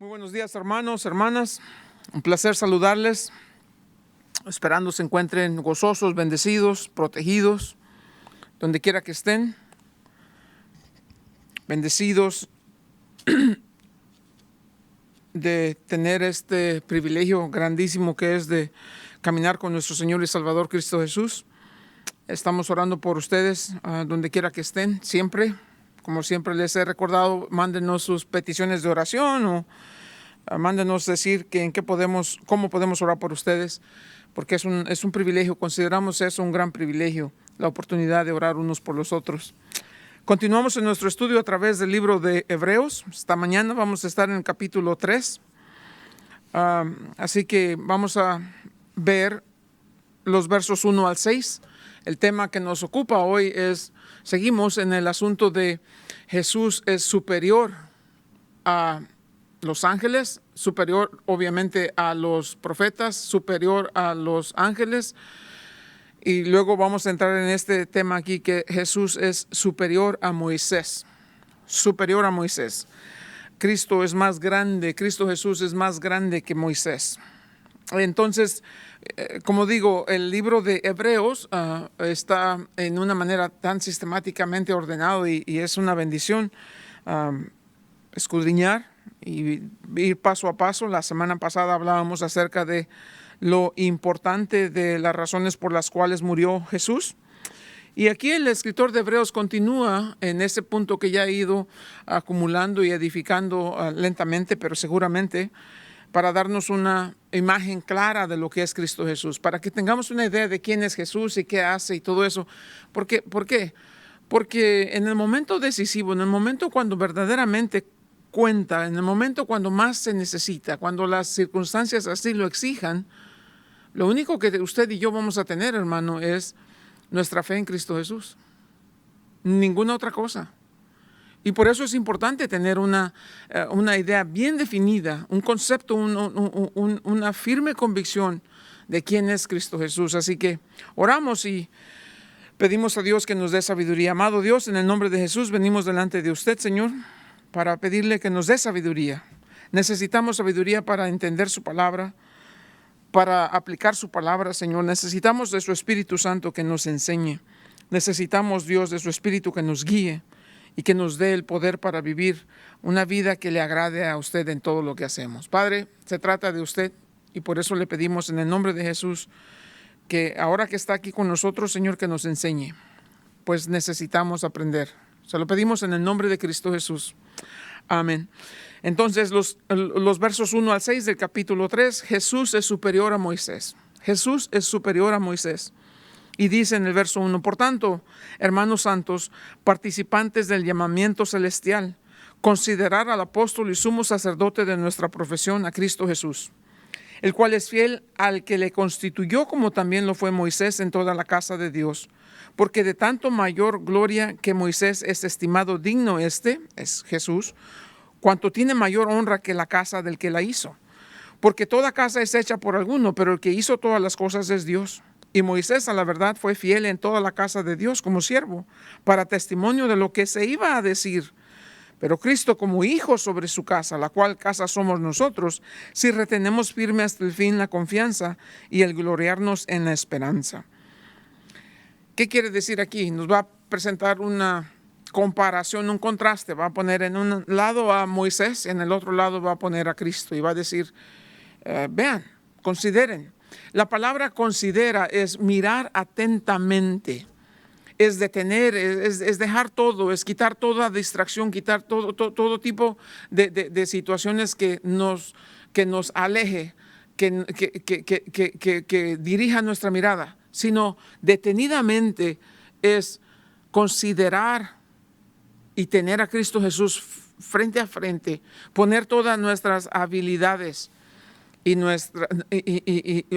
Muy buenos días, hermanos, hermanas. Un placer saludarles, esperando se encuentren gozosos, bendecidos, protegidos, donde quiera que estén. Bendecidos de tener este privilegio grandísimo que es de caminar con nuestro Señor y Salvador Cristo Jesús. Estamos orando por ustedes, donde quiera que estén, siempre. Como siempre les he recordado, mándenos sus peticiones de oración o mándenos decir cómo podemos orar por ustedes, porque es un privilegio, consideramos eso un gran privilegio, la oportunidad de orar unos por los otros. Continuamos en nuestro estudio a través del libro de Hebreos. Esta mañana vamos a estar en el capítulo 3, así que vamos a ver los versos 1 al 6. El tema que nos ocupa hoy seguimos en el asunto de Jesús es superior a los ángeles, superior obviamente a los profetas, superior a los ángeles. Y luego vamos a entrar en este tema aquí que Jesús es superior a Moisés, superior a Moisés. Cristo es más grande, Cristo Jesús es más grande que Moisés. Entonces, como digo, el libro de Hebreos está en una manera tan sistemáticamente ordenado y es una bendición escudriñar y ir paso a paso. La semana pasada hablábamos acerca de lo importante de las razones por las cuales murió Jesús. Y aquí el escritor de Hebreos continúa en ese punto que ya ha ido acumulando y edificando lentamente, pero seguramente, para darnos una imagen clara de lo que es Cristo Jesús, para que tengamos una idea de quién es Jesús y qué hace y todo eso. ¿Por qué? Porque en el momento decisivo, en el momento cuando verdaderamente cuenta, en el momento cuando más se necesita, cuando las circunstancias así lo exijan, lo único que usted y yo vamos a tener, hermano, es nuestra fe en Cristo Jesús. Ninguna otra cosa. Y por eso es importante tener una idea bien definida, un concepto, una firme convicción de quién es Cristo Jesús. Así que oramos y pedimos a Dios que nos dé sabiduría. Amado Dios, en el nombre de Jesús venimos delante de usted, Señor, para pedirle que nos dé sabiduría. Necesitamos sabiduría para entender su palabra, para aplicar su palabra, Señor. Necesitamos de su Espíritu Santo que nos enseñe. Necesitamos, Dios, de su Espíritu que nos guíe y que nos dé el poder para vivir una vida que le agrade a usted en todo lo que hacemos. Padre, se trata de usted y por eso le pedimos en el nombre de Jesús que ahora que está aquí con nosotros, Señor, que nos enseñe, pues necesitamos aprender. Se lo pedimos en el nombre de Cristo Jesús. Amén. Entonces, los versos 1 al 6 del capítulo 3, Jesús es superior a Moisés. Jesús es superior a Moisés. Y dice en el verso 1, por tanto, hermanos santos, participantes del llamamiento celestial, considerar al apóstol y sumo sacerdote de nuestra profesión, a Cristo Jesús, el cual es fiel al que le constituyó, como también lo fue Moisés en toda la casa de Dios. Porque de tanto mayor gloria que Moisés es estimado digno es Jesús, cuanto tiene mayor honra que la casa del que la hizo. Porque toda casa es hecha por alguno, pero el que hizo todas las cosas es Dios. Y Moisés, a la verdad, fue fiel en toda la casa de Dios como siervo, para testimonio de lo que se iba a decir. Pero Cristo como hijo sobre su casa, la cual casa somos nosotros, si retenemos firme hasta el fin la confianza y el gloriarnos en la esperanza. ¿Qué quiere decir aquí? Nos va a presentar una comparación, un contraste. Va a poner en un lado a Moisés, en el otro lado va a poner a Cristo y va a decir, vean, consideren. La palabra considera es mirar atentamente, es detener, es dejar todo, es quitar toda distracción, quitar todo tipo de situaciones que nos aleje, que dirija nuestra mirada, sino detenidamente es considerar y tener a Cristo Jesús frente a frente, poner todas nuestras habilidades y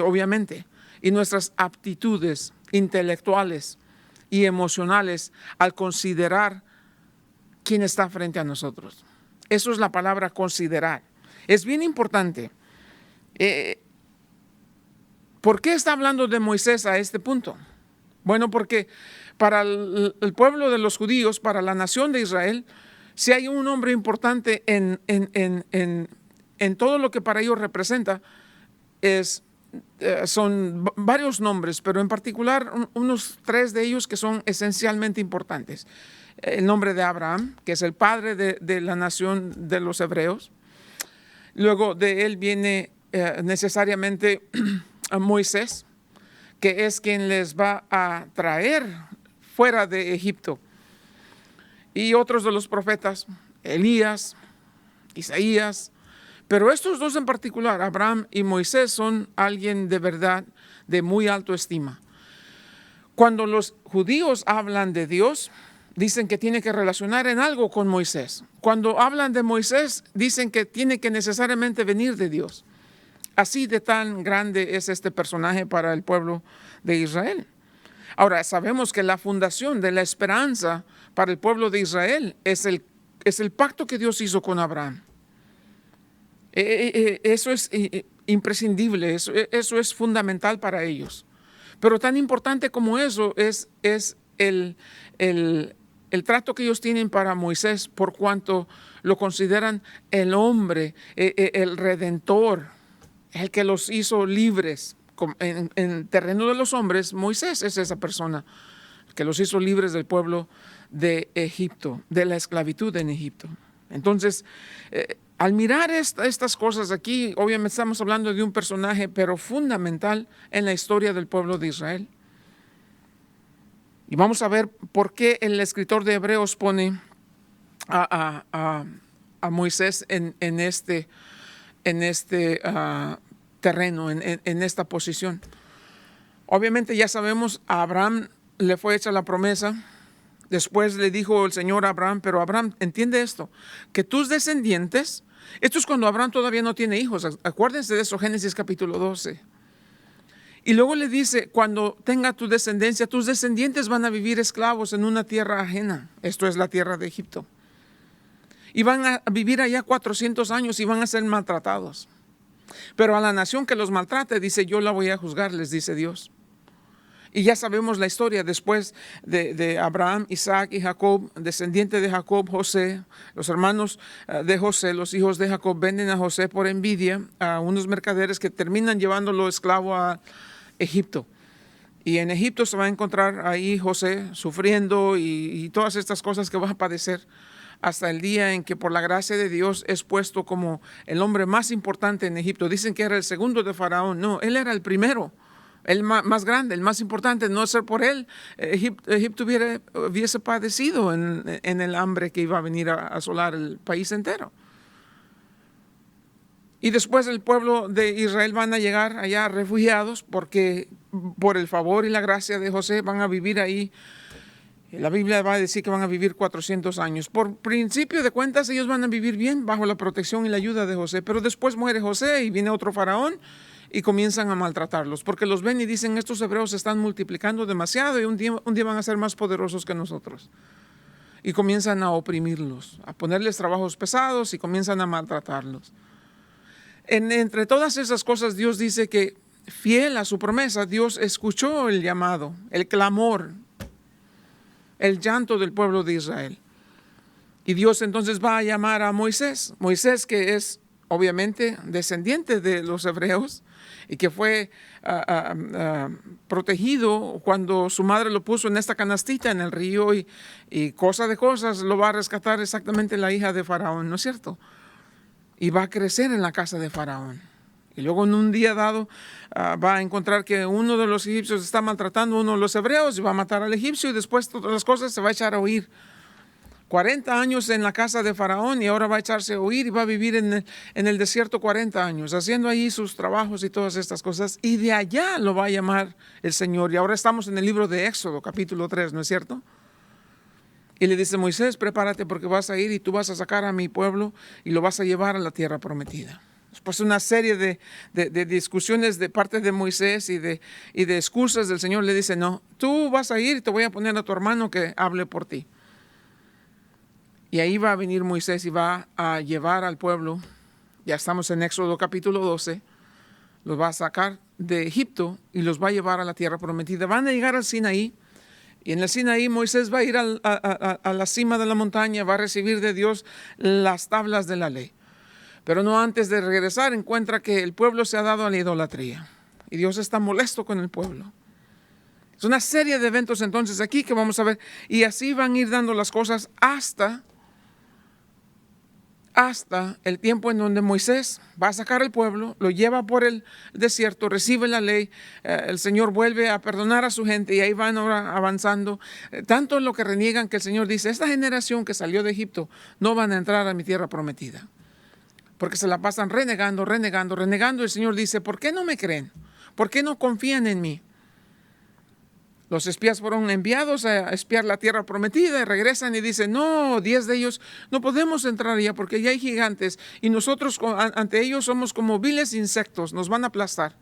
obviamente nuestras aptitudes intelectuales y emocionales al considerar quién está frente a nosotros. Eso es la palabra considerar. Es bien importante. ¿Por qué está hablando de Moisés a este punto? Bueno, porque para el pueblo de los judíos, para la nación de Israel, si hay un hombre importante en en todo lo que para ellos representa son varios nombres, pero en particular unos 3 de ellos que son esencialmente importantes. El nombre de Abraham, que es el padre de la nación de los hebreos. Luego de él viene necesariamente a Moisés, que es quien les va a traer fuera de Egipto. Y otros de los profetas, Elías, Isaías. Pero estos 2 en particular, Abraham y Moisés, son alguien de verdad de muy alta estima. Cuando los judíos hablan de Dios, dicen que tiene que relacionar en algo con Moisés. Cuando hablan de Moisés, dicen que tiene que necesariamente venir de Dios. Así de tan grande es este personaje para el pueblo de Israel. Ahora, sabemos que la fundación de la esperanza para el pueblo de Israel es el pacto que Dios hizo con Abraham. Eso es imprescindible, eso es fundamental para ellos. Pero tan importante como eso es el trato que ellos tienen para Moisés, por cuanto lo consideran el hombre, el redentor, el que los hizo libres. En el terreno de los hombres, Moisés es esa persona que los hizo libres del pueblo de Egipto, de la esclavitud en Egipto. Entonces, al mirar estas cosas aquí, obviamente estamos hablando de un personaje, pero fundamental en la historia del pueblo de Israel. Y vamos a ver por qué el escritor de Hebreos pone a Moisés en este terreno, en esta posición. Obviamente ya sabemos, a Abraham le fue hecha la promesa. Después le dijo el Señor a Abraham, pero Abraham, entiende esto, que tus descendientes, esto es cuando Abraham todavía no tiene hijos, acuérdense de eso, Génesis capítulo 12. Y luego le dice, cuando tenga tu descendencia, tus descendientes van a vivir esclavos en una tierra ajena, esto es la tierra de Egipto. Y van a vivir allá 400 años y van a ser maltratados. Pero a la nación que los maltrate, dice, yo la voy a juzgar, les dice Dios. Y ya sabemos la historia después de Abraham, Isaac y Jacob, descendiente de Jacob, José, los hermanos de José, los hijos de Jacob, venden a José por envidia a unos mercaderes que terminan llevándolo esclavo a Egipto. Y en Egipto se va a encontrar ahí José sufriendo y todas estas cosas que va a padecer hasta el día en que por la gracia de Dios es puesto como el hombre más importante en Egipto. Dicen que era el segundo de Faraón. No, él era el primero. El más grande, el más importante. No ser por él, Egipto hubiese padecido en el hambre que iba a venir a asolar el país entero. Y después el pueblo de Israel van a llegar allá refugiados porque por el favor y la gracia de José van a vivir ahí. La Biblia va a decir que van a vivir 400 años. Por principio de cuentas ellos van a vivir bien bajo la protección y la ayuda de José. Pero después muere José y viene otro faraón y comienzan a maltratarlos, porque los ven y dicen, estos hebreos se están multiplicando demasiado y un día van a ser más poderosos que nosotros. Y comienzan a oprimirlos, a ponerles trabajos pesados y comienzan a maltratarlos. Entre todas esas cosas, Dios dice que, fiel a su promesa, Dios escuchó el llamado, el clamor, el llanto del pueblo de Israel. Y Dios entonces va a llamar a Moisés. Moisés, que es obviamente descendiente de los hebreos, y que fue protegido cuando su madre lo puso en esta canastita en el río y cosa de cosas lo va a rescatar exactamente la hija de Faraón, ¿no es cierto? Y va a crecer en la casa de Faraón. Y luego en un día dado va a encontrar que uno de los egipcios está maltratando a uno de los hebreos y va a matar al egipcio y después todas las cosas se va a echar a huir. 40 años en la casa de Faraón y ahora va a echarse a huir y va a vivir en el desierto 40 años, haciendo ahí sus trabajos y todas estas cosas. Y de allá lo va a llamar el Señor. Y ahora estamos en el libro de Éxodo, capítulo 3, ¿no es cierto? Y le dice, Moisés, prepárate porque vas a ir y tú vas a sacar a mi pueblo y lo vas a llevar a la tierra prometida. Después una serie de discusiones de parte de Moisés y de excusas del Señor, le dice, no, tú vas a ir y te voy a poner a tu hermano que hable por ti. Y ahí va a venir Moisés y va a llevar al pueblo, ya estamos en Éxodo capítulo 12, los va a sacar de Egipto y los va a llevar a la tierra prometida. Van a llegar al Sinaí y en el Sinaí Moisés va a ir a la cima de la montaña, va a recibir de Dios las tablas de la ley. Pero no antes de regresar encuentra que el pueblo se ha dado a la idolatría. Y Dios está molesto con el pueblo. Es una serie de eventos entonces aquí que vamos a ver. Y así van a ir dando las cosas hasta el tiempo en donde Moisés va a sacar al pueblo, lo lleva por el desierto, recibe la ley, el Señor vuelve a perdonar a su gente y ahí van ahora avanzando. Tanto en lo que reniegan que el Señor dice, esta generación que salió de Egipto no van a entrar a mi tierra prometida. Porque se la pasan renegando. El Señor dice, ¿por qué no me creen? ¿Por qué no confían en mí? Los espías fueron enviados a espiar la tierra prometida y regresan y dicen, no, 10 de ellos no podemos entrar allá porque ya hay gigantes y nosotros ante ellos somos como viles insectos, nos van a aplastar.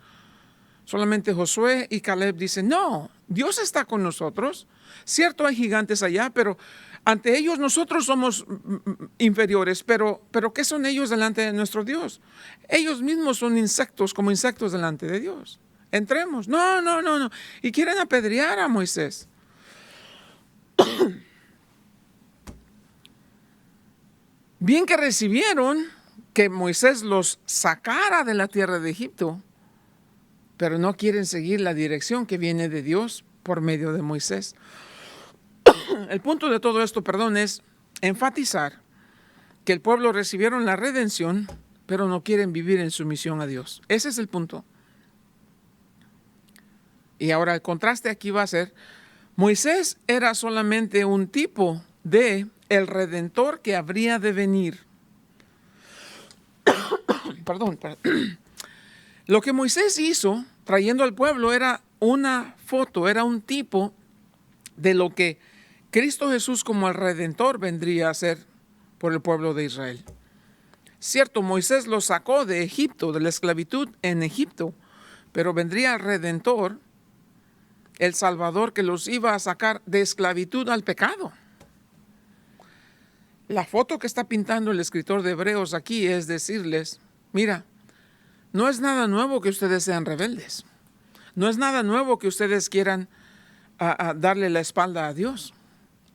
Solamente Josué y Caleb dicen, no, Dios está con nosotros. Cierto, hay gigantes allá, pero ante ellos nosotros somos inferiores. Pero ¿qué son ellos delante de nuestro Dios? Ellos mismos son insectos, como insectos delante de Dios. Entremos. No. Y quieren apedrear a Moisés. Bien que recibieron que Moisés los sacara de la tierra de Egipto, pero no quieren seguir la dirección que viene de Dios por medio de Moisés. El punto de todo esto, es enfatizar que el pueblo recibieron la redención, pero no quieren vivir en sumisión a Dios. Ese es el punto. Y ahora el contraste aquí va a ser, Moisés era solamente un tipo de el Redentor que habría de venir. Perdón. Lo que Moisés hizo trayendo al pueblo era una foto, era un tipo de lo que Cristo Jesús como el Redentor vendría a ser por el pueblo de Israel. Cierto, Moisés los sacó de Egipto, de la esclavitud en Egipto, pero vendría el Redentor, el Salvador que los iba a sacar de esclavitud al pecado. La foto que está pintando el escritor de Hebreos aquí es decirles, mira, no es nada nuevo que ustedes sean rebeldes. No es nada nuevo que ustedes quieran darle la espalda a Dios.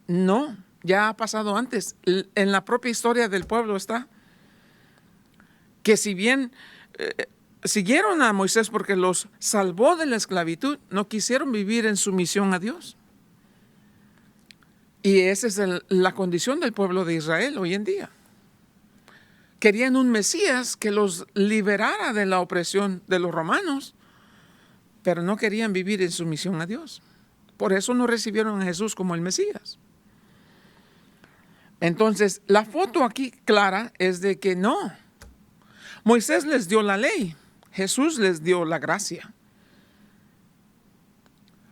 No, ya ha pasado antes. En la propia historia del pueblo está que si bien siguieron a Moisés porque los salvó de la esclavitud, no quisieron vivir en sumisión a Dios. Y esa es la condición del pueblo de Israel hoy en día. Querían un Mesías que los liberara de la opresión de los romanos, pero no querían vivir en sumisión a Dios. Por eso no recibieron a Jesús como el Mesías. Entonces, la foto aquí clara es de que no. Moisés les dio la ley, Jesús les dio la gracia.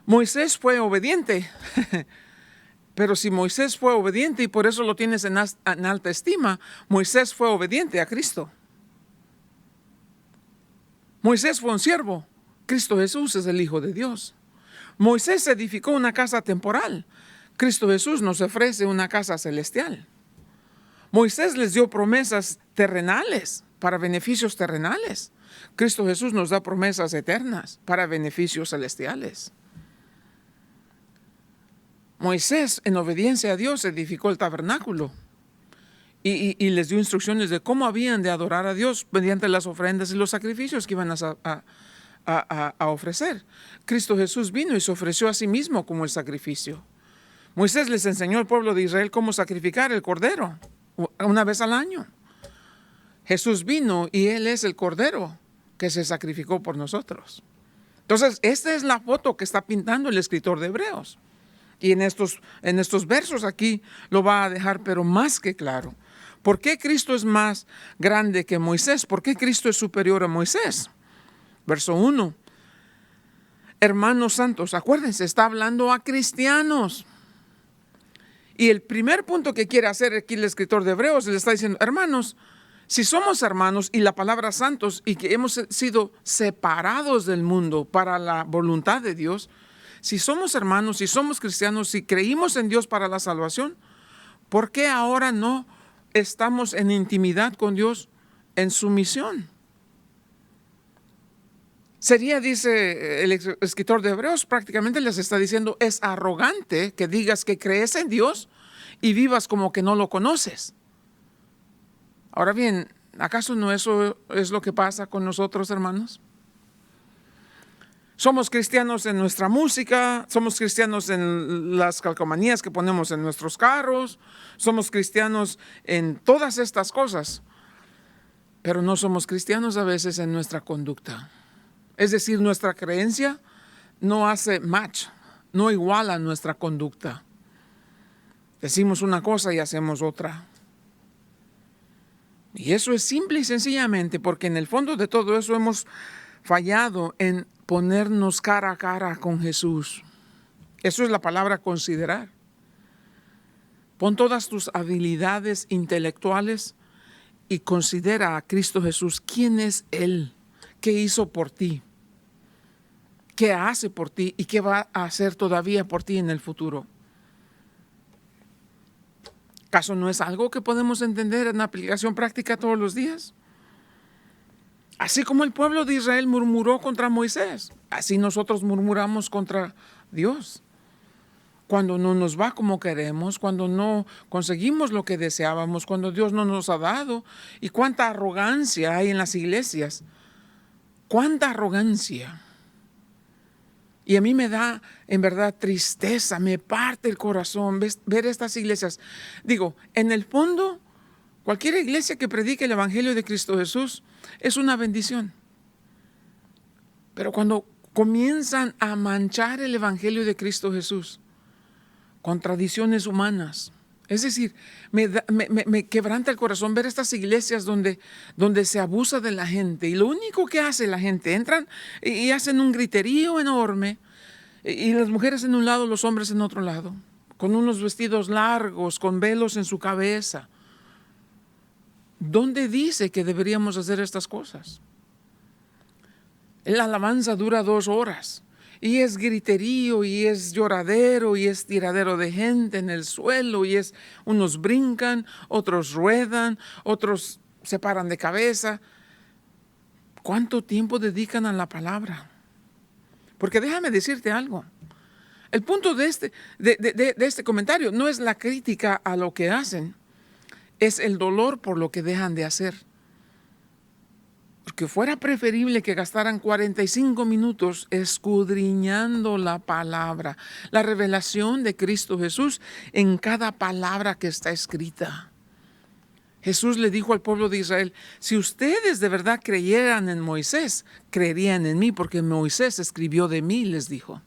Moisés fue obediente, pero si Moisés fue obediente y por eso lo tienes en alta estima, Moisés fue obediente a Cristo. Moisés fue un siervo, Cristo Jesús es el Hijo de Dios. Moisés edificó una casa temporal, Cristo Jesús nos ofrece una casa celestial. Moisés les dio promesas terrenales para beneficios terrenales. Cristo Jesús nos da promesas eternas para beneficios celestiales. Moisés, en obediencia a Dios, edificó el tabernáculo y les dio instrucciones de cómo habían de adorar a Dios mediante las ofrendas y los sacrificios que iban a ofrecer. Cristo Jesús vino y se ofreció a sí mismo como el sacrificio. Moisés les enseñó al pueblo de Israel cómo sacrificar el cordero una vez al año. Jesús vino y Él es el cordero que se sacrificó por nosotros. Entonces, esta es la foto que está pintando el escritor de Hebreos. Y en estos versos aquí lo va a dejar, pero más que claro. ¿Por qué Cristo es más grande que Moisés? ¿Por qué Cristo es superior a Moisés? Verso 1. Hermanos santos, acuérdense, está hablando a cristianos. Y el primer punto que quiere hacer aquí el escritor de Hebreos, le está diciendo, hermanos, si somos hermanos y la palabra santos y que hemos sido separados del mundo para la voluntad de Dios, si somos hermanos, si somos cristianos, si creímos en Dios para la salvación, ¿por qué ahora no estamos en intimidad con Dios, en sumisión? Sería, dice el escritor de Hebreos, prácticamente les está diciendo, es arrogante que digas que crees en Dios y vivas como que no lo conoces. Ahora bien, ¿Acaso no eso es lo que pasa con nosotros, hermanos? Somos cristianos en nuestra música, somos cristianos en las calcomanías que ponemos en nuestros carros, somos cristianos en todas estas cosas, pero no somos cristianos a veces en nuestra conducta. Es decir, nuestra creencia no hace match, no iguala nuestra conducta. Decimos una cosa y hacemos otra. Y eso es simple y sencillamente porque en el fondo de todo eso hemos fallado en ponernos cara a cara con Jesús. Eso es la palabra considerar. Pon todas tus habilidades intelectuales y considera a Cristo Jesús. ¿Quién es Él? ¿Qué hizo por ti? ¿Qué hace por ti? ¿Y qué va a hacer todavía por ti en el futuro? ¿Acaso no es algo que podemos entender en aplicación práctica todos los días? Así como el pueblo de Israel murmuró contra Moisés, así nosotros murmuramos contra Dios. Cuando no nos va como queremos, cuando no conseguimos lo que deseábamos, cuando Dios no nos ha dado. Y cuánta arrogancia hay en las iglesias. Cuánta arrogancia. Y a mí me da, en verdad, tristeza, me parte el corazón ver estas iglesias. Digo, en el fondo, cualquier iglesia que predique el Evangelio de Cristo Jesús es una bendición. Pero cuando comienzan a manchar el Evangelio de Cristo Jesús con tradiciones humanas, es decir, me quebranta el corazón ver estas iglesias donde se abusa de la gente. Y lo único que hace la gente, entran y hacen un griterío enorme. Y las mujeres en un lado, los hombres en otro lado. Con unos vestidos largos, con velos en su cabeza. ¿Dónde dice que deberíamos hacer estas cosas? La alabanza dura 2 horas. Y es griterío, y es lloradero, y es tiradero de gente en el suelo, y unos brincan, otros ruedan, otros se paran de cabeza. ¿Cuánto tiempo dedican a la palabra? Porque déjame decirte algo. El punto de este comentario no es la crítica a lo que hacen, es el dolor por lo que dejan de hacer. Porque fuera preferible que gastaran 45 minutos escudriñando la palabra, la revelación de Cristo Jesús en cada palabra que está escrita. Jesús le dijo al pueblo de Israel, si ustedes de verdad creyeran en Moisés, creerían en mí, porque Moisés escribió de mí, les dijo.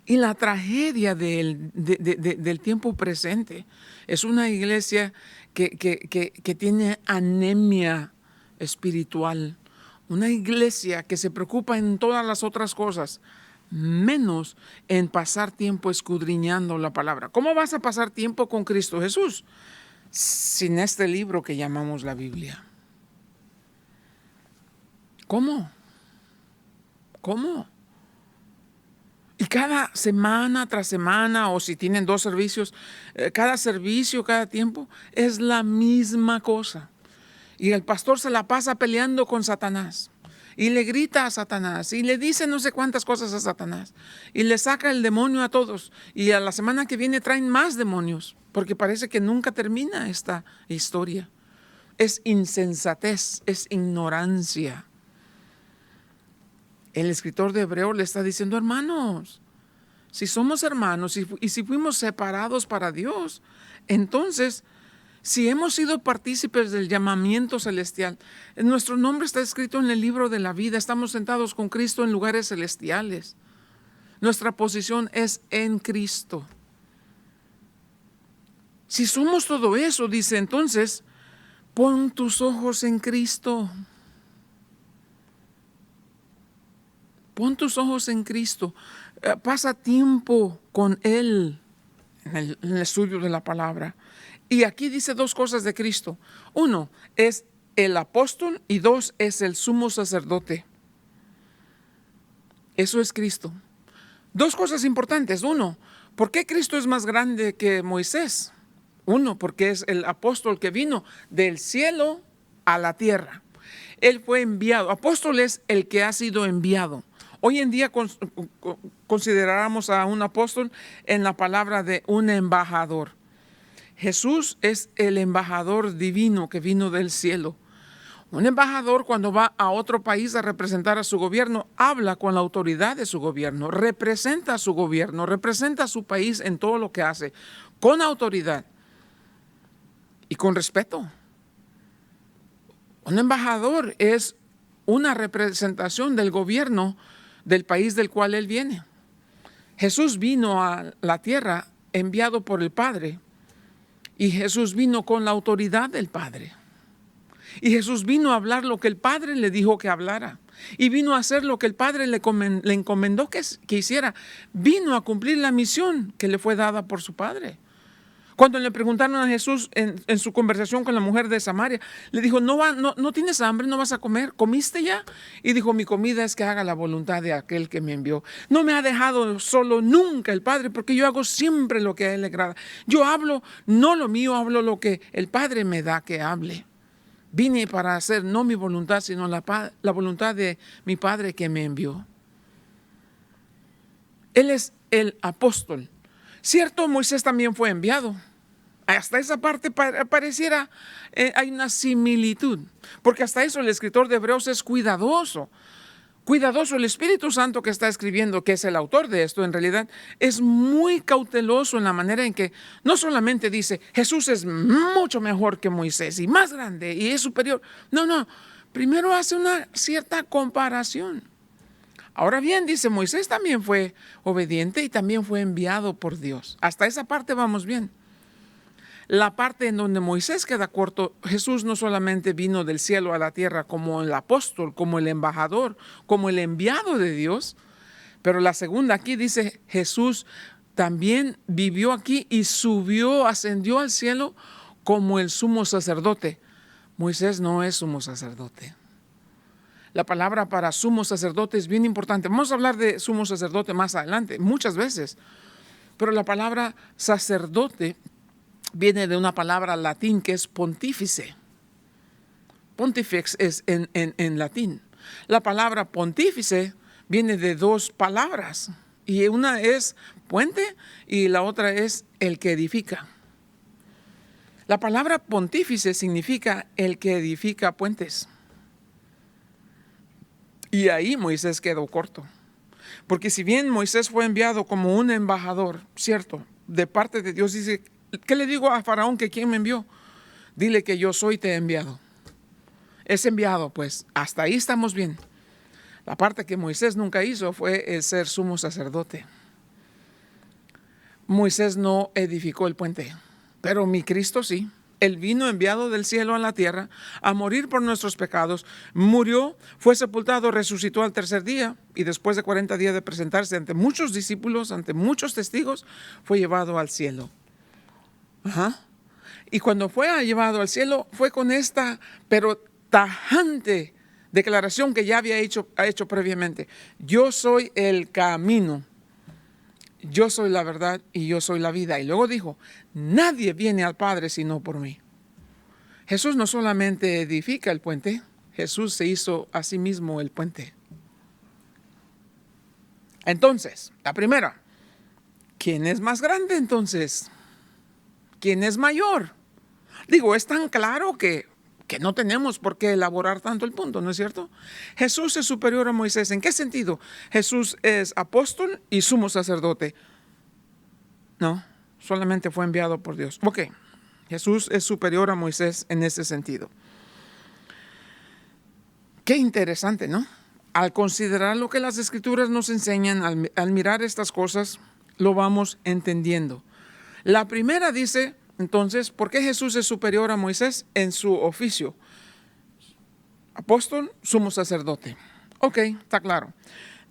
Y la tragedia del tiempo presente es una iglesia que tiene anemia espiritual, una iglesia que se preocupa en todas las otras cosas, menos en pasar tiempo escudriñando la palabra. ¿Cómo vas a pasar tiempo con Cristo Jesús sin este libro que llamamos la Biblia? ¿Cómo? Y cada semana tras semana, o si tienen 2 servicios, cada servicio, cada tiempo, es la misma cosa. Y el pastor se la pasa peleando con Satanás. Y le grita a Satanás. Y le dice no sé cuántas cosas a Satanás. Y le saca el demonio a todos. Y a la semana que viene traen más demonios. Porque parece que nunca termina esta historia. Es insensatez, es ignorancia. El escritor de Hebreos le está diciendo, hermanos, si somos hermanos y si fuimos separados para Dios, entonces, si hemos sido partícipes del llamamiento celestial, nuestro nombre está escrito en el libro de la vida, estamos sentados con Cristo en lugares celestiales. Nuestra posición es en Cristo. Si somos todo eso, dice entonces, pon tus ojos en Cristo. Pon tus ojos en Cristo. Pasa tiempo con Él en el estudio de la palabra. Y aquí dice 2 cosas de Cristo. 1 es el apóstol y 2 es el sumo sacerdote. Eso es Cristo. 2 cosas importantes. 1, ¿por qué Cristo es más grande que Moisés? 1, porque es el apóstol que vino del cielo a la tierra. Él fue enviado. Apóstol es el que ha sido enviado. Hoy en día consideramos a un apóstol en la palabra de un embajador. Jesús es el embajador divino que vino del cielo. Un embajador, cuando va a otro país a representar a su gobierno, habla con la autoridad de su gobierno, representa a su gobierno, representa a su país en todo lo que hace, con autoridad y con respeto. Un embajador es una representación del gobierno del país del cual él viene. Jesús vino a la tierra enviado por el Padre, y Jesús vino con la autoridad del Padre. Y Jesús vino a hablar lo que el Padre le dijo que hablara. Y vino a hacer lo que el Padre le encomendó que hiciera. Vino a cumplir la misión que le fue dada por su Padre. Cuando le preguntaron a Jesús en su conversación con la mujer de Samaria, le dijo, ¿no tienes hambre? ¿No vas a comer? ¿Comiste ya? Y dijo, mi comida es que haga la voluntad de aquel que me envió. No me ha dejado solo nunca el Padre, porque yo hago siempre lo que a Él le agrada. Yo hablo, no lo mío, hablo lo que el Padre me da que hable. Vine para hacer no mi voluntad, sino la voluntad de mi Padre que me envió. Él es el apóstol. Cierto, Moisés también fue enviado. Hasta esa parte pareciera hay una similitud, porque hasta eso el escritor de Hebreos es cuidadoso. Cuidadoso, el Espíritu Santo que está escribiendo, que es el autor de esto, en realidad es muy cauteloso en la manera en que no solamente dice Jesús es mucho mejor que Moisés y más grande y es superior. No, primero hace una cierta comparación. Ahora bien, dice, Moisés también fue obediente y también fue enviado por Dios. Hasta esa parte vamos bien. La parte en donde Moisés queda corto, Jesús no solamente vino del cielo a la tierra como el apóstol, como el embajador, como el enviado de Dios, pero la segunda aquí dice, Jesús también vivió aquí y subió, ascendió al cielo como el sumo sacerdote. Moisés no es sumo sacerdote. La palabra para sumo sacerdote es bien importante. Vamos a hablar de sumo sacerdote más adelante, muchas veces. Pero la palabra sacerdote viene de una palabra latín que es pontífice. Pontifex es en latín. La palabra pontífice viene de dos palabras. Y una es puente y la otra es el que edifica. La palabra pontífice significa el que edifica puentes. Y ahí Moisés quedó corto. Porque si bien Moisés fue enviado como un embajador, cierto, de parte de Dios, dice, ¿qué le digo a Faraón que quién me envió? Dile que yo soy te he enviado. Es enviado, pues hasta ahí estamos bien. La parte que Moisés nunca hizo fue el ser sumo sacerdote. Moisés no edificó el puente, pero mi Cristo sí. Él vino enviado del cielo a la tierra a morir por nuestros pecados, murió, fue sepultado, resucitó al tercer día y después de 40 días de presentarse ante muchos discípulos, ante muchos testigos, fue llevado al cielo. Y cuando fue llevado al cielo, fue con esta, pero tajante declaración que ya había hecho previamente. Yo soy el camino. Yo soy la verdad y yo soy la vida. Y luego dijo, nadie viene al Padre sino por mí. Jesús no solamente edifica el puente, Jesús se hizo a sí mismo el puente. Entonces, la primera, ¿quién es más grande entonces? ¿Quién es mayor? Digo, es tan claro que no tenemos por qué elaborar tanto el punto, ¿no es cierto? Jesús es superior a Moisés. ¿En qué sentido? Jesús es apóstol y sumo sacerdote. No, solamente fue enviado por Dios. Ok, Jesús es superior a Moisés en ese sentido. Qué interesante, ¿no? Al considerar lo que las Escrituras nos enseñan, al mirar estas cosas, lo vamos entendiendo. La primera dice, entonces, ¿por qué Jesús es superior a Moisés en su oficio? Apóstol, sumo sacerdote. Ok, está claro.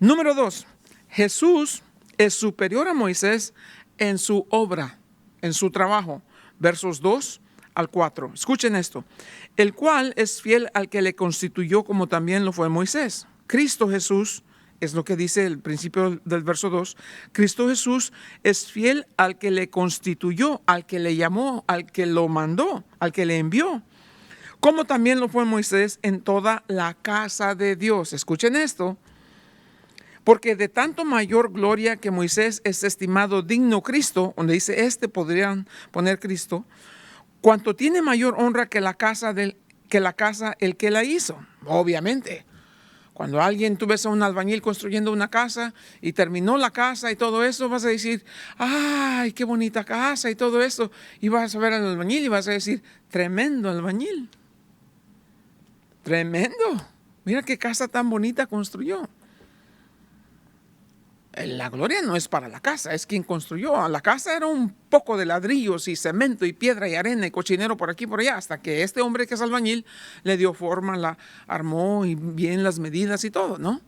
Número 2, Jesús es superior a Moisés en su obra, en su trabajo. Versos 2 al 4. Escuchen esto. El cual es fiel al que le constituyó como también lo fue Moisés. Cristo Jesús, es lo que dice el principio del verso 2. Cristo Jesús es fiel al que le constituyó, al que le llamó, al que lo mandó, al que le envió. Como también lo fue Moisés en toda la casa de Dios. Escuchen esto. Porque de tanto mayor gloria que Moisés es estimado digno Cristo, donde dice podrían poner Cristo, cuanto tiene mayor honra que la casa el que la hizo. Obviamente, cuando tú ves a un albañil construyendo una casa y terminó la casa y todo eso, vas a decir, ¡ay, qué bonita casa! Y todo eso, y vas a ver al albañil y vas a decir, ¡tremendo albañil! ¡Tremendo! Mira qué casa tan bonita construyó. La gloria no es para la casa, es quien construyó. La casa era un poco de ladrillos y cemento y piedra y arena y cochinero por aquí y por allá, hasta que este hombre que es albañil le dio forma, la armó y bien las medidas y todo, ¿no?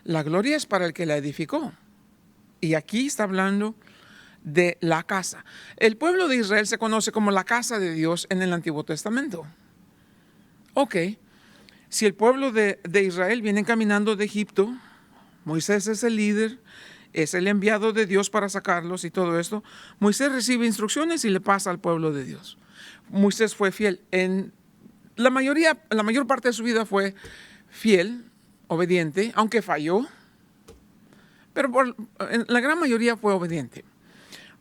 La gloria es para el que la edificó. Y aquí está hablando de la casa. El pueblo de Israel se conoce como la casa de Dios en el Antiguo Testamento. Ok, si el pueblo de Israel viene caminando de Egipto, Moisés es el líder, es el enviado de Dios para sacarlos y todo esto. Moisés recibe instrucciones y le pasa al pueblo de Dios. Moisés fue fiel. En la mayor parte de su vida fue fiel, obediente, aunque falló, pero en la gran mayoría fue obediente.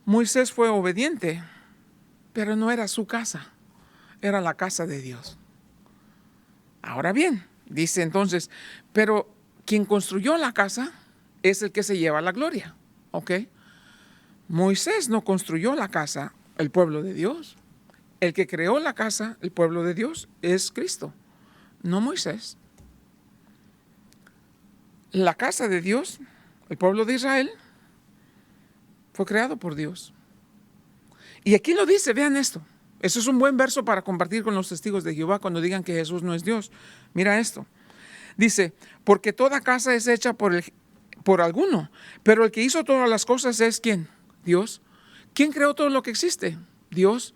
Moisés fue obediente, pero no era su casa, era la casa de Dios. Ahora bien, dice entonces, pero quien construyó la casa es el que se lleva la gloria, ¿ok? Moisés no construyó la casa, el pueblo de Dios. El que creó la casa, el pueblo de Dios, es Cristo, no Moisés. La casa de Dios, el pueblo de Israel, fue creado por Dios. Y aquí lo dice, vean esto. Eso es un buen verso para compartir con los testigos de Jehová cuando digan que Jesús no es Dios. Mira esto. Dice, porque toda casa es hecha por alguno, pero el que hizo todas las cosas es ¿quién? Dios. ¿Quién creó todo lo que existe? Dios.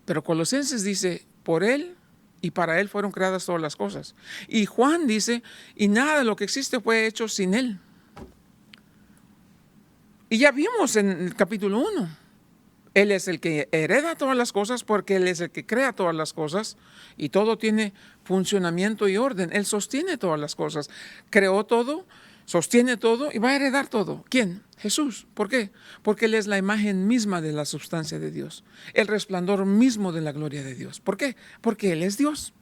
Pero Colosenses dice, por Él y para Él fueron creadas todas las cosas. Y Juan dice, y nada de lo que existe fue hecho sin Él. Y ya vimos en el capítulo 1, Él es el que hereda todas las cosas porque Él es el que crea todas las cosas y todo tiene funcionamiento y orden. Él sostiene todas las cosas, creó todo, sostiene todo y va a heredar todo. ¿Quién? Jesús. ¿Por qué? Porque Él es la imagen misma de la sustancia de Dios, el resplandor mismo de la gloria de Dios. ¿Por qué? Porque Él es Dios.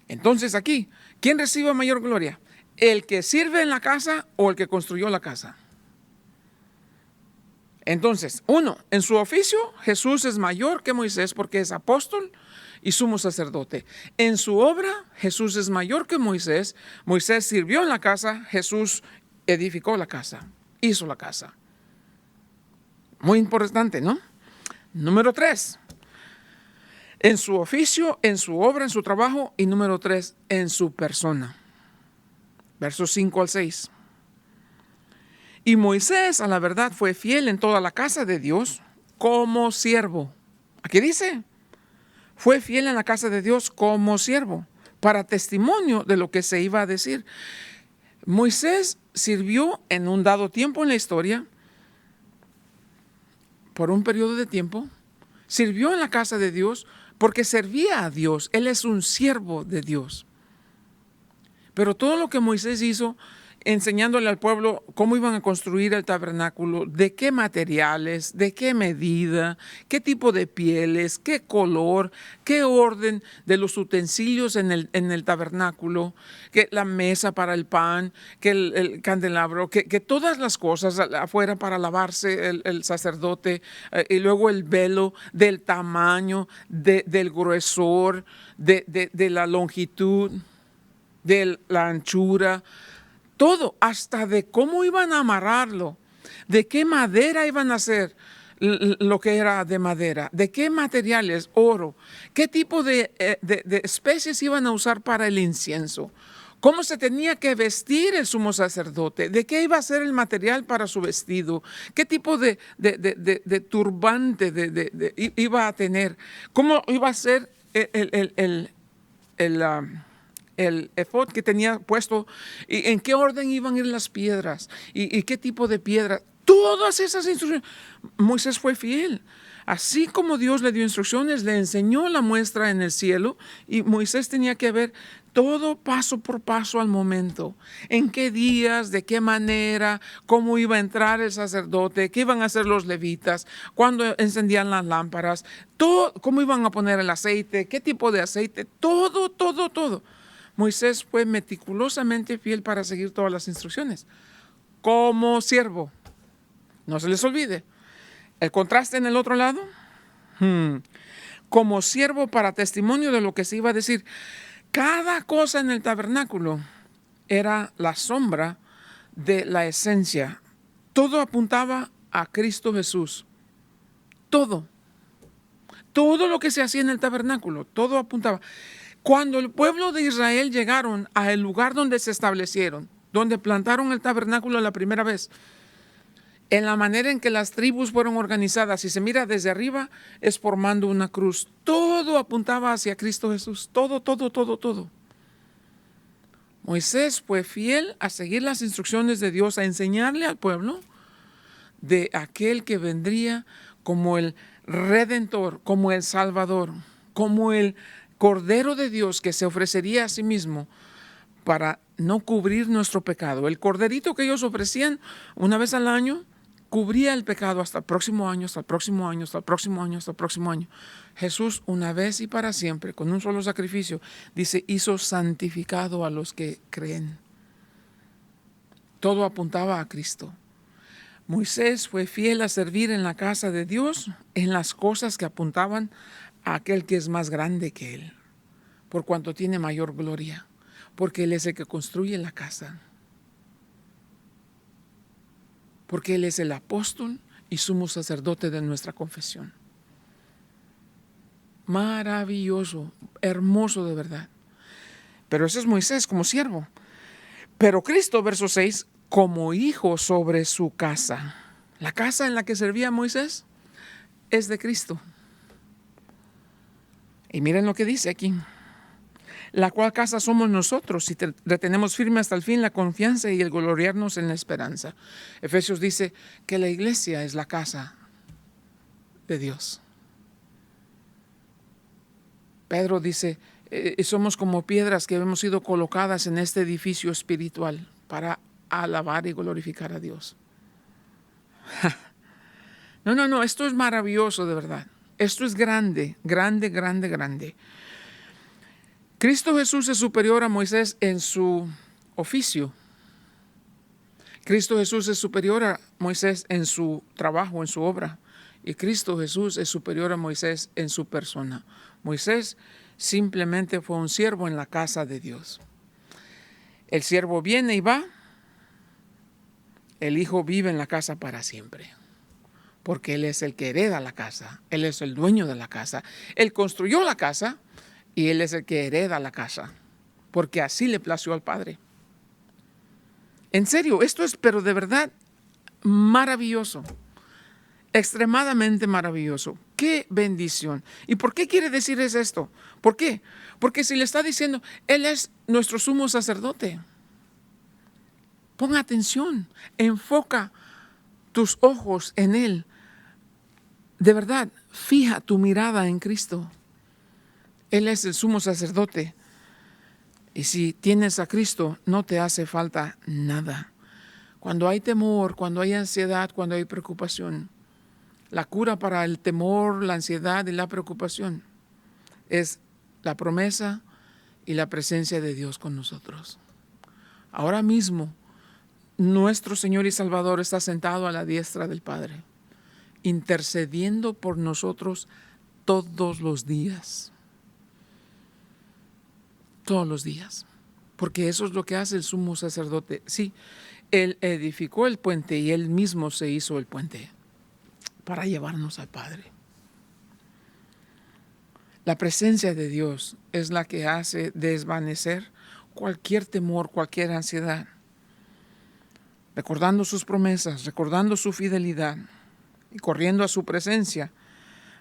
Entonces aquí, ¿quién recibe mayor gloria? ¿El que sirve en la casa o el que construyó la casa? Entonces, en su oficio, Jesús es mayor que Moisés porque es apóstol y sumo sacerdote. En su obra, Jesús es mayor que Moisés. Moisés sirvió en la casa, Jesús edificó la casa, hizo la casa. Muy importante, ¿no? Número 3, en su oficio, en su obra, en su trabajo. Y número 3, en su persona. Versos 5 al 6. Y Moisés, a la verdad, fue fiel en toda la casa de Dios como siervo. Aquí dice, fue fiel en la casa de Dios como siervo, para testimonio de lo que se iba a decir. Moisés sirvió en un dado tiempo en la historia, por un periodo de tiempo, sirvió en la casa de Dios porque servía a Dios. Él es un siervo de Dios. Pero todo lo que Moisés hizo, enseñándole al pueblo cómo iban a construir el tabernáculo, de qué materiales, de qué medida, qué tipo de pieles, qué color, qué orden de los utensilios en el tabernáculo, que la mesa para el pan, que el candelabro, que todas las cosas afuera para lavarse el sacerdote, y luego el velo, del tamaño, del gruesor, de la longitud, de la anchura. Todo, hasta de cómo iban a amarrarlo, de qué madera iban a hacer lo que era de madera, de qué materiales, oro, qué tipo de especies iban a usar para el incienso, cómo se tenía que vestir el sumo sacerdote, de qué iba a ser el material para su vestido, qué tipo de turbante iba a tener, cómo iba a ser el efod que tenía puesto, y en qué orden iban a ir las piedras, y qué tipo de piedra. Todas esas instrucciones. Moisés fue fiel. Así como Dios le dio instrucciones, le enseñó la muestra en el cielo, y Moisés tenía que ver todo paso por paso al momento. En qué días, de qué manera, cómo iba a entrar el sacerdote, qué iban a hacer los levitas, cuándo encendían las lámparas, todo, cómo iban a poner el aceite, qué tipo de aceite, todo, todo, todo. Moisés fue meticulosamente fiel para seguir todas las instrucciones. Como siervo, no se les olvide. El contraste en el otro lado, como siervo para testimonio de lo que se iba a decir. Cada cosa en el tabernáculo era la sombra de la esencia. Todo apuntaba a Cristo Jesús. Todo. Todo lo que se hacía en el tabernáculo, todo apuntaba. Cuando el pueblo de Israel llegaron al lugar donde se establecieron, donde plantaron el tabernáculo la primera vez, en la manera en que las tribus fueron organizadas, si se mira desde arriba, es formando una cruz. Todo apuntaba hacia Cristo Jesús. Todo, todo, todo, todo. Moisés fue fiel a seguir las instrucciones de Dios, a enseñarle al pueblo de aquel que vendría como el Redentor, como el Salvador, como el Cordero de Dios que se ofrecería a sí mismo para no cubrir nuestro pecado. El corderito que ellos ofrecían una vez al año cubría el pecado hasta el próximo año, hasta el próximo año, hasta el próximo año, hasta el próximo año. Jesús, una vez y para siempre, con un solo sacrificio, dice, hizo santificado a los que creen. Todo apuntaba a Cristo. Moisés fue fiel a servir en la casa de Dios, en las cosas que apuntaban a aquel que es más grande que él, por cuanto tiene mayor gloria, porque él es el que construye la casa. Porque Él es el apóstol y sumo sacerdote de nuestra confesión. Maravilloso, hermoso de verdad. Pero ese es Moisés como siervo. Pero Cristo, verso 6, como hijo sobre su casa. La casa en la que servía Moisés es de Cristo. Y miren lo que dice aquí. La cual casa somos nosotros si retenemos firme hasta el fin la confianza y el gloriarnos en la esperanza. Efesios dice que la iglesia es la casa de Dios. Pedro dice, somos como piedras que hemos sido colocadas en este edificio espiritual para alabar y glorificar a Dios. No, esto es maravilloso de verdad. Esto es grande, grande, grande, grande. Cristo Jesús es superior a Moisés en su oficio. Cristo Jesús es superior a Moisés en su trabajo, en su obra. Y Cristo Jesús es superior a Moisés en su persona. Moisés simplemente fue un siervo en la casa de Dios. El siervo viene y va. El hijo vive en la casa para siempre. Porque él es el que hereda la casa. Él es el dueño de la casa. Él construyó la casa. Y Él es el que hereda la casa, porque así le plació al Padre. En serio, esto es, pero de verdad, maravilloso, extremadamente maravilloso. ¡Qué bendición! ¿Y por qué quiere decir esto? ¿Por qué? Porque si le está diciendo, Él es nuestro sumo sacerdote. Ponga atención, enfoca tus ojos en Él. De verdad, fija tu mirada en Cristo. Él es el sumo sacerdote. Y si tienes a Cristo, no te hace falta nada. Cuando hay temor, cuando hay ansiedad, cuando hay preocupación, la cura para el temor, la ansiedad y la preocupación es la promesa y la presencia de Dios con nosotros. Ahora mismo, nuestro Señor y Salvador está sentado a la diestra del Padre, intercediendo por nosotros todos los días. Todos los días, porque eso es lo que hace el sumo sacerdote. Sí, Él edificó el puente y Él mismo se hizo el puente para llevarnos al Padre. La presencia de Dios es la que hace desvanecer cualquier temor, cualquier ansiedad. Recordando sus promesas, recordando su fidelidad y corriendo a su presencia,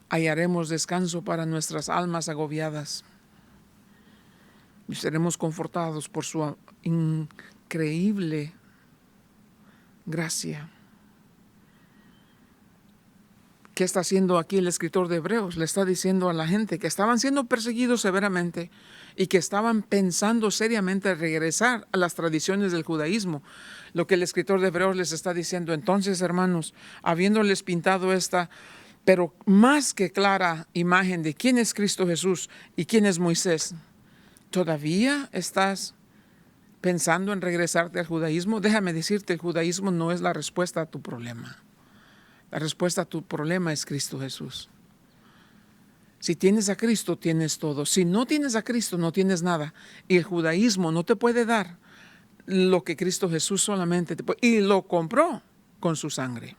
hallaremos descanso para nuestras almas agobiadas. Y seremos confortados por su increíble gracia. ¿Qué está haciendo aquí el escritor de Hebreos? Le está diciendo a la gente que estaban siendo perseguidos severamente y que estaban pensando seriamente regresar a las tradiciones del judaísmo. Lo que el escritor de Hebreos les está diciendo: entonces, hermanos, habiéndoles pintado esta, pero más que clara imagen de quién es Cristo Jesús y quién es Moisés, ¿todavía estás pensando en regresarte al judaísmo? Déjame decirte, el judaísmo no es la respuesta a tu problema. La respuesta a tu problema es Cristo Jesús. Si tienes a Cristo, tienes todo. Si no tienes a Cristo, no tienes nada. Y el judaísmo no te puede dar lo que Cristo Jesús solamente te puede. Y lo compró con su sangre.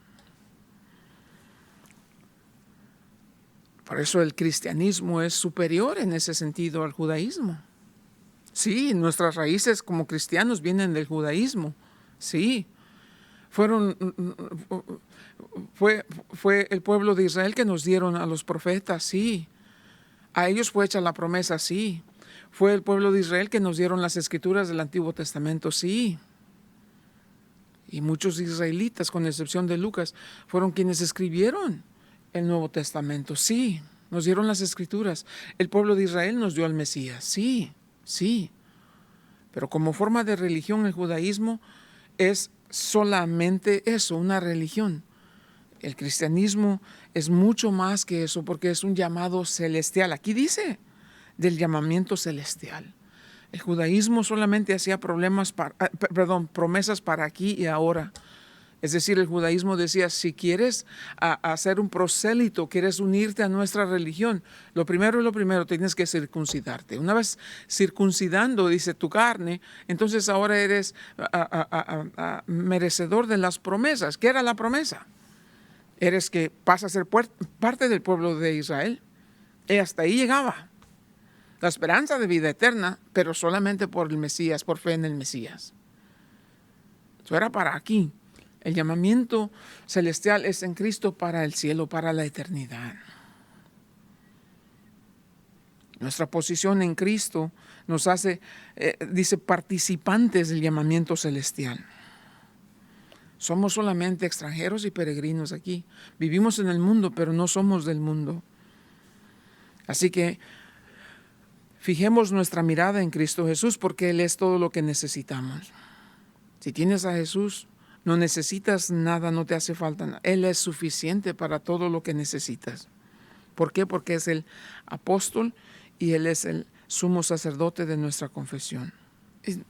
Por eso el cristianismo es superior en ese sentido al judaísmo. Sí, nuestras raíces como cristianos vienen del judaísmo. Sí. Fue el pueblo de Israel que nos dieron a los profetas, sí. A ellos fue hecha la promesa, sí. Fue el pueblo de Israel que nos dieron las escrituras del Antiguo Testamento, sí. Y muchos israelitas, con excepción de Lucas, fueron quienes escribieron el Nuevo Testamento, sí. Nos dieron las escrituras. El pueblo de Israel nos dio al Mesías, sí, sí. Pero como forma de religión, el judaísmo es solamente eso, una religión. El cristianismo es mucho más que eso, porque es un llamado celestial. Aquí dice del llamamiento celestial. El judaísmo solamente hacía promesas para aquí y ahora. Es decir, el judaísmo decía: si quieres hacer un prosélito, quieres unirte a nuestra religión, lo primero, tienes que circuncidarte. Una vez circuncidando, dice, tu carne, entonces ahora eres merecedor de las promesas. ¿Qué era la promesa? Eres que pasas a ser parte del pueblo de Israel. Y hasta ahí llegaba la esperanza de vida eterna, pero solamente por el Mesías, por fe en el Mesías. Eso era para aquí. El llamamiento celestial es en Cristo para el cielo, para la eternidad. Nuestra posición en Cristo nos hace, dice, participantes del llamamiento celestial. Somos solamente extranjeros y peregrinos aquí. Vivimos en el mundo, pero no somos del mundo. Así que fijemos nuestra mirada en Cristo Jesús, porque Él es todo lo que necesitamos. Si tienes a Jesús, no necesitas nada, no te hace falta nada. Él es suficiente para todo lo que necesitas. ¿Por qué? Porque es el apóstol y Él es el sumo sacerdote de nuestra confesión. Es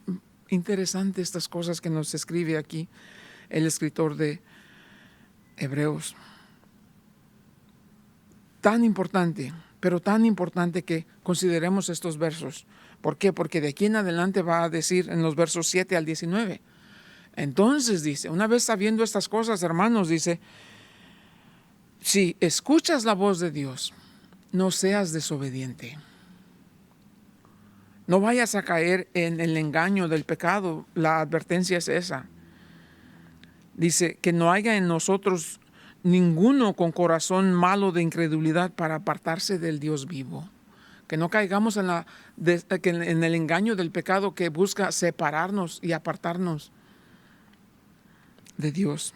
interesante estas cosas que nos escribe aquí el escritor de Hebreos. Tan importante, pero tan importante que consideremos estos versos. ¿Por qué? Porque de aquí en adelante va a decir en los versos 7 al 19. Entonces dice, una vez sabiendo estas cosas, hermanos, dice, si escuchas la voz de Dios, no seas desobediente. No vayas a caer en el engaño del pecado. La advertencia es esa. Dice que no haya en nosotros ninguno con corazón malo de incredulidad para apartarse del Dios vivo. Que no caigamos en el engaño del pecado que busca separarnos y apartarnos de Dios.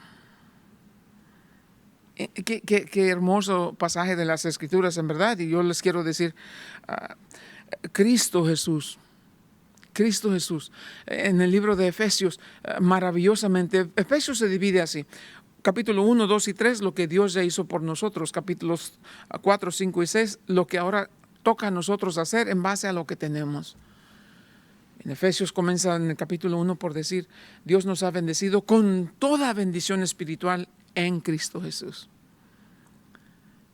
Qué hermoso pasaje de las Escrituras, en verdad. Y yo les quiero decir, Cristo Jesús, en el libro de Efesios, maravillosamente, Efesios se divide así: capítulo 1, 2 y 3, lo que Dios ya hizo por nosotros; capítulos 4, 5 y 6, lo que ahora toca a nosotros hacer en base a lo que tenemos. En Efesios comienza en el capítulo 1 por decir: Dios nos ha bendecido con toda bendición espiritual en Cristo Jesús.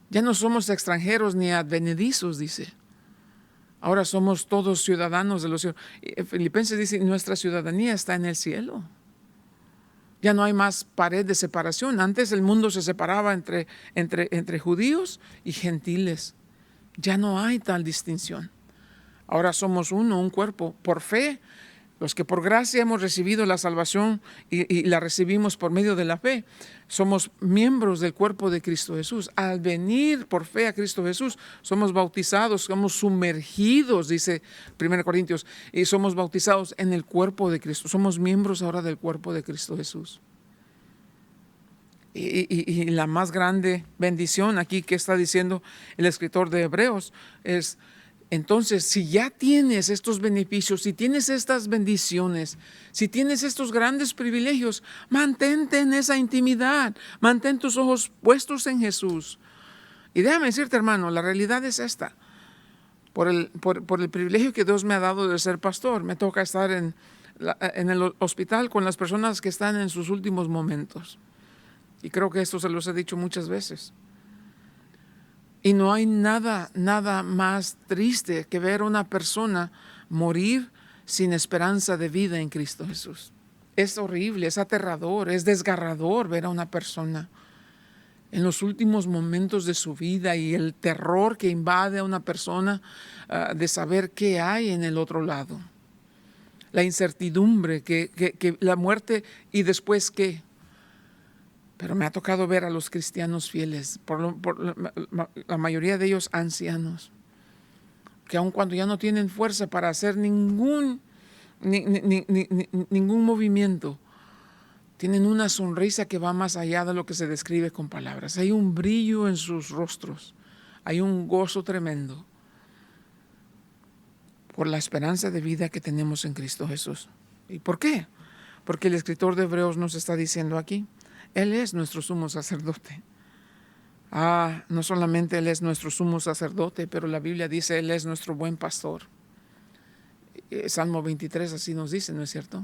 Ya no somos extranjeros ni advenedizos, dice. Ahora somos todos ciudadanos de los cielos. Filipenses dice: nuestra ciudadanía está en el cielo. Ya no hay más pared de separación. Antes el mundo se separaba entre judíos y gentiles. Ya no hay tal distinción. Ahora somos uno, un cuerpo, por fe. Los que por gracia hemos recibido la salvación y la recibimos por medio de la fe, somos miembros del cuerpo de Cristo Jesús. Al venir por fe a Cristo Jesús, somos bautizados, somos sumergidos, dice 1 Corintios, y somos bautizados en el cuerpo de Cristo. Somos miembros ahora del cuerpo de Cristo Jesús. Y la más grande bendición aquí que está diciendo el escritor de Hebreos es, entonces, si ya tienes estos beneficios, si tienes estas bendiciones, si tienes estos grandes privilegios, mantente en esa intimidad, mantén tus ojos puestos en Jesús. Y déjame decirte, hermano, la realidad es esta. Por el privilegio que Dios me ha dado de ser pastor, me toca estar en el hospital con las personas que están en sus últimos momentos. Y creo que esto se los he dicho muchas veces. Y no hay nada más triste que ver a una persona morir sin esperanza de vida en Cristo Jesús. Es horrible, es aterrador, es desgarrador ver a una persona en los últimos momentos de su vida y el terror que invade a una persona de saber qué hay en el otro lado. La incertidumbre, que la muerte y después qué. Pero me ha tocado ver a los cristianos fieles, la mayoría de ellos ancianos, que aun cuando ya no tienen fuerza para hacer ningún movimiento, tienen una sonrisa que va más allá de lo que se describe con palabras. Hay un brillo en sus rostros, hay un gozo tremendo por la esperanza de vida que tenemos en Cristo Jesús. ¿Y por qué? Porque el escritor de Hebreos nos está diciendo aquí, Él es nuestro sumo sacerdote. No solamente Él es nuestro sumo sacerdote, pero la Biblia dice Él es nuestro buen pastor. Salmo 23 así nos dice, ¿no es cierto?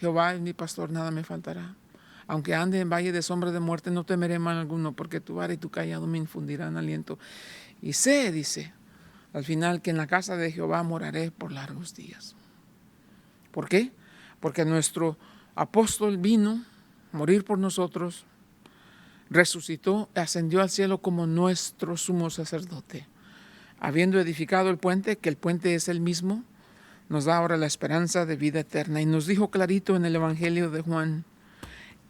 Jehová es mi pastor, nada me faltará. Aunque ande en valle de sombra de muerte, no temeré mal alguno, porque tu vara y tu cayado me infundirán aliento. Y sé, dice, al final, que en la casa de Jehová moraré por largos días. ¿Por qué? Porque nuestro apóstol vino a morir por nosotros, resucitó, ascendió al cielo como nuestro sumo sacerdote. Habiendo edificado el puente, que el puente es el mismo, nos da ahora la esperanza de vida eterna. Y nos dijo clarito en el Evangelio de Juan,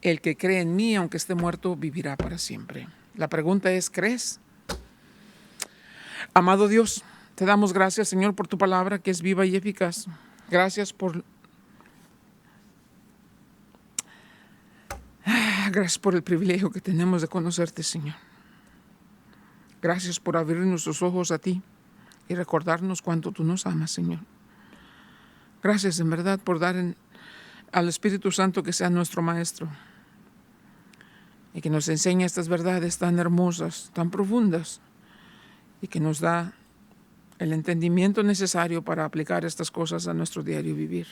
el que cree en mí, aunque esté muerto, vivirá para siempre. La pregunta es, ¿crees? Amado Dios, te damos gracias, Señor, por tu palabra que es viva y eficaz. Gracias por el privilegio que tenemos de conocerte, Señor. Gracias por abrir nuestros ojos a ti y recordarnos cuánto tú nos amas, Señor. Gracias, en verdad, por dar al Espíritu Santo que sea nuestro Maestro y que nos enseñe estas verdades tan hermosas, tan profundas, y que nos da el entendimiento necesario para aplicar estas cosas a nuestro diario vivir.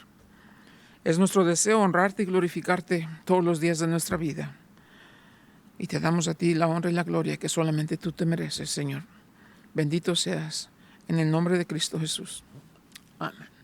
Es nuestro deseo honrarte y glorificarte todos los días de nuestra vida. Y te damos a ti la honra y la gloria que solamente tú te mereces, Señor. Bendito seas en el nombre de Cristo Jesús. Amén.